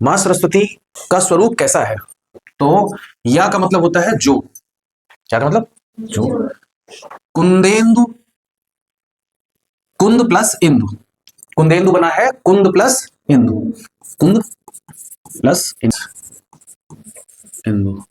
माँ सरस्वती का स्वरूप कैसा है? तो या का मतलब होता है जो, क्या का मतलब? जो। कुंदेंदु, कुंद प्लस इंदु, कुंदेंदु बना है कुंद प्लस इंदु, कुंद प्लस इंदु।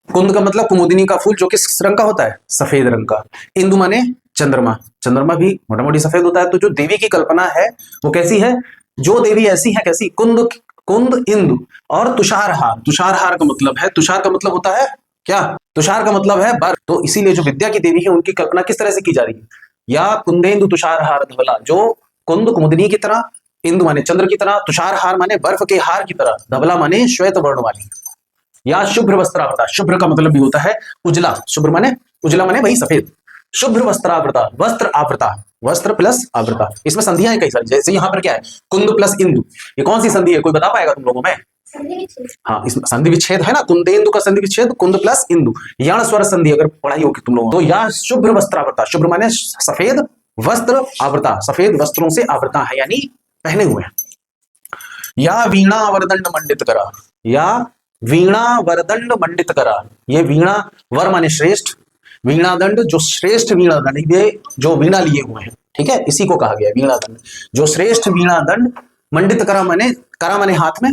कुंद का मतलब कुमुदिनी का फूल, जो किस रंग का होता है? सफेद रंग का। इंदु माने चंद्रमा, चंद्रमा भी मोटा मोटी सफेद होता है। तो जो देवी की कल्पना है वो कैसी है? जो देवी ऐसी है कैसी? कुंद, कुंद इंदु और तुषारहार। तुषारहार का मतलब है, तुषार का मतलब होता है क्या? तुषार का मतलब है बर्फ। तो इसीलिए जो विद्या की देवी है उनकी कल्पना किस तरह से की जा रही है? या कुंदेंदु तुषारहार धवला, जो कुंद कुमुदिनी की तरह, इंदु माने चंद्र की तरह, तुषारहार माने बर्फ के हार की तरह, धवला माने श्वेत वर्ण वाली, या शुभ्र वस्त्रावृता। शुभ्र का मतलब भी होता है उजला, शुभ्र माने उजला माने वही सफेद। शुभ्र वस्त्रावृता, वस्त्र आवृता, वस्त्र प्लस आवृता। इसमें संधियां हैं कई सारी, जैसे यहाँ पर क्या है? कुंद प्लस इंदु, ये कौन सी संधि है? कोई बता पाएगा तुम लोगों में? हाँ, इसमें संधि विच्छेद है ना, कुंदेंदु का संधि विच्छेद, कुंद प्लस इंदु, यण स्वर संधि अगर पढ़ाई होगी तुम लोगों। तो या शुभ्र वस्त्रावृता, शुभ्र माने सफेद, वस्त्र आवृता, सफेद वस्त्रों से आवृता है यानी पहने हुए हैं। या वीणा वरदंड मंडित करा, या वीणा वरदंड मंडित करा। ये वीणा, वर माने श्रेष्ठ, वीणा दंड जो श्रेष्ठ वीणा दंड, ये जो वीणा लिए हुए हैं, ठीक है, इसी को कहा गया वीणा दंड। जो श्रेष्ठ वीणा दंड मंडित करा माने हाथ में,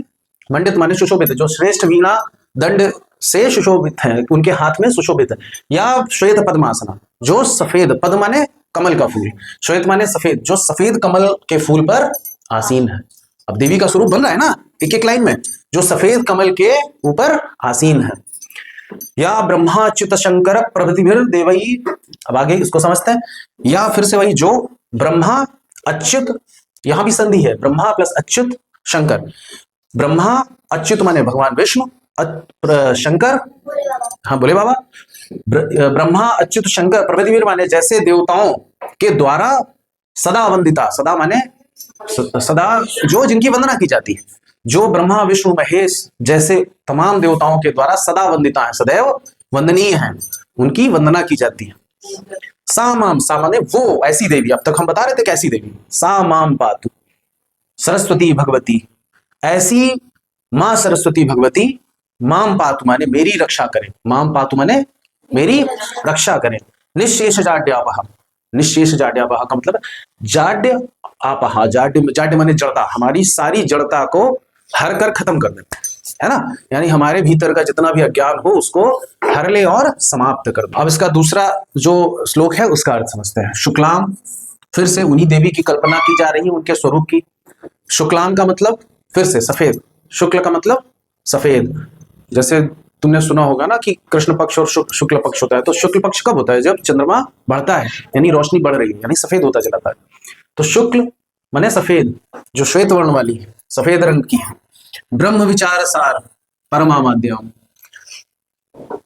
मंडित माने सुशोभित, जो श्रेष्ठ वीणा दंड से सुशोभित है, उनके हाथ में सुशोभित है। या श्वेत पद्मासना, जो सफेद, पद माने कमल का फूल, श्वेत माने सफेद, जो सफेद कमल के फूल पर आसीन है। अब देवी का स्वरूप बन रहा है ना एक एक लाइन में, जो सफेद कमल के ऊपर आसीन है। या ब्रह्माच्युत शंकर प्रभृतिभिर देवई। अब आगे इसको समझते हैं। या फिर से वही, जो ब्रह्मा अच्युत, यहां भी संधि है, ब्रह्मा प्लस अच्युत शंकर। ब्रह्मा अच्युत माने भगवान विष्णु, शंकर, हाँ बोले बाबा, ब्रह्मा अच्युत शंकर प्रभृतिभिर माने जैसे देवताओं के द्वारा सदा वंदिता, सदा माने सदा, जो जिनकी वंदना की जाती है, जो ब्रह्मा विष्णु महेश जैसे तमाम देवताओं के द्वारा सदा वंदिता है, सदैव वंदनीय है, उनकी वंदना की जाती है। सा माम, सा माने वो ऐसी देवी, अब तक हम बता रहे थे कैसी देवी, सा माम पातु सरस्वती भगवती, ऐसी मां सरस्वती भगवती, माम पातु माने मेरी रक्षा करें, माम पातु माने मेरी रक्षा करें। निशेष जाड्यापहा, निशेष जाड्यापहा का मतलब जाड्य आपहा, जाड्य माने जड़ता, हमारी सारी जड़ता को हर कर खत्म कर देता है ना, यानी हमारे भीतर का जितना भी अज्ञान हो उसको हर ले और समाप्त कर दो। अब इसका दूसरा जो श्लोक है उसका अर्थ समझते हैं। शुक्लाम, फिर से उन्हीं देवी की कल्पना की जा रही है, उनके स्वरूप की। शुक्लाम का मतलब फिर से सफेद, शुक्ल का मतलब सफेद। जैसे तुमने सुना होगा ना कि कृष्ण पक्ष और शुक्ल पक्ष होता है, तो शुक्ल पक्ष कब होता है? जब चंद्रमा बढ़ता है, यानी रोशनी बढ़ रही है, यानी सफेद होता जाता है। तो शुक्ल माने सफेद, जो श्वेत वर्ण वाली है, सफेद रंग की है। ब्रह्म विचार सार परमा माध्यम,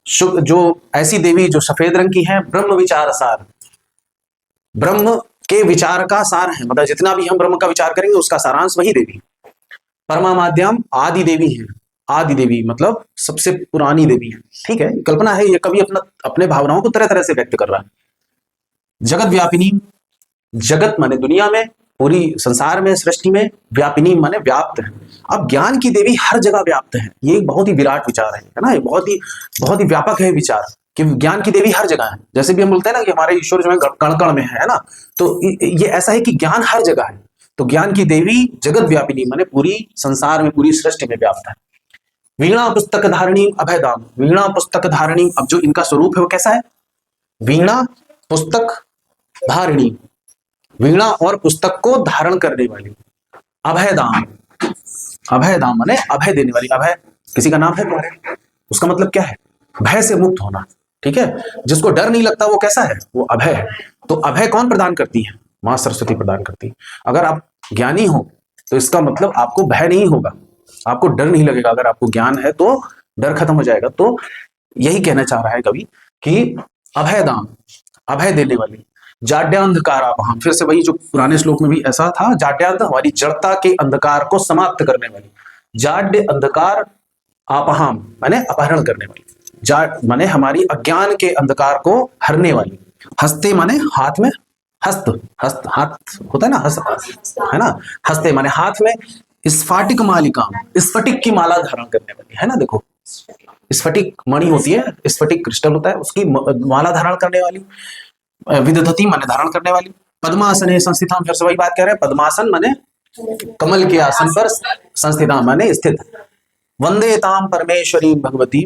जो ऐसी देवी जो सफेद रंग की है, ब्रह्म विचार सार, ब्रह्म के विचार का सार है, मतलब जितना भी हम ब्रह्म का विचार करेंगे उसका सारांश वही देवी। परमा माध्यम आदि देवी है, आदि देवी मतलब सबसे पुरानी देवी है, ठीक है, कल्पना है, ये कभी अपने भावनाओं को तरह तरह से व्यक्त कर रहा है। जगत व्यापिनी, जगत माने दुनिया में, पूरी संसार में, सृष्टि में, व्यापिनी माने व्याप्त है। अब ज्ञान की देवी हर जगह व्याप्त है, ये बहुत ही विराट विचार है ना, ये बहुत ही व्यापक है विचार कि ज्ञान की देवी हर जगह है। जैसे भी हम बोलते हैं ना कि हमारे ईश्वर जो है कण कण में है ना, तो ये ऐसा है कि ज्ञान हर जगह है। तो ज्ञान की देवी जगत व्यापिनी माने पूरी संसार में, पूरी सृष्टि में व्याप्त है। वीणा पुस्तक धारिणी अभयदाम, वीणा पुस्तक धारिणी, अब जो इनका स्वरूप है वो कैसा है? वीणा पुस्तक धारिणी, वीणा और पुस्तक को धारण करने वाली। अभयदाम, अभयदाम माने अभय देने वाली। अभय किसी का नाम है तुम्हारे, उसका मतलब क्या है? भय से मुक्त होना, ठीक है, जिसको डर नहीं लगता वो कैसा है? वो अभय है। तो अभय कौन प्रदान करती है? मां सरस्वती प्रदान करती है। अगर आप ज्ञानी हो तो इसका मतलब आपको भय नहीं होगा, आपको डर नहीं लगेगा। अगर आपको ज्ञान है तो डर खत्म हो जाएगा। तो यही कहना चाह रहा है कवि कि अभयदाम, अभय देने वाली। जाड्यांधकार आपहाम, फिर से वही जो पुराने श्लोक में भी ऐसा था, जाड्यांध हमारी जड़ता के अंधकार को समाप्त करने वाली। जाड्य अंधकार आपहाम माने अपहरण करने वाली, जाड माने हमारी अज्ञान के अंधकार को हरने वाली। हस्ते माने हाथ में, हस्त, हस्त हाथ होता है ना, हस्त है ना, हस्ते माने हाथ में, स्फाटिक मालिकाम, स्फटिक की माला धारण करने वाली, है ना। देखो स्फटिक मणि होती है, स्फटिक क्रिस्टल होता है, उसकी माला धारण करने वाली, विदधति माने धारण करने वाली, पद्मासन संस्थिताम, फिर से वही बात कह रहे हैं, पद्मासन माने कमल के आसन पर, संस्थिताम माने स्थित। वंदे ताम परमेश्वरी भगवती,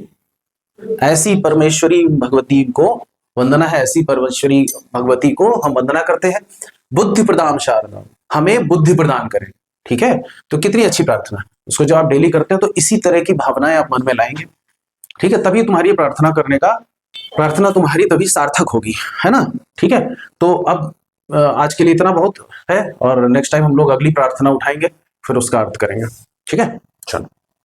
ऐसी परमेश्वरी भगवती को वंदना है, ऐसी परमेश्वरी भगवती को हम वंदना करते हैं। बुद्धि प्रदान शारदा, हमें बुद्धि प्रदान करें, ठीक है। तो कितनी अच्छी प्रार्थना, उसको जब आप डेली करते हैं तो इसी तरह की भावनाएं आप मन में लाएंगे, ठीक है। तभी तुम्हारी प्रार्थना करने का, प्रार्थना तुम्हारी तभी सार्थक होगी, है ना। ठीक है, तो अब आज के लिए इतना बहुत है, और नेक्स्ट टाइम हम लोग अगली प्रार्थना उठाएंगे, फिर उसका अर्थ करेंगे, ठीक है। चलो।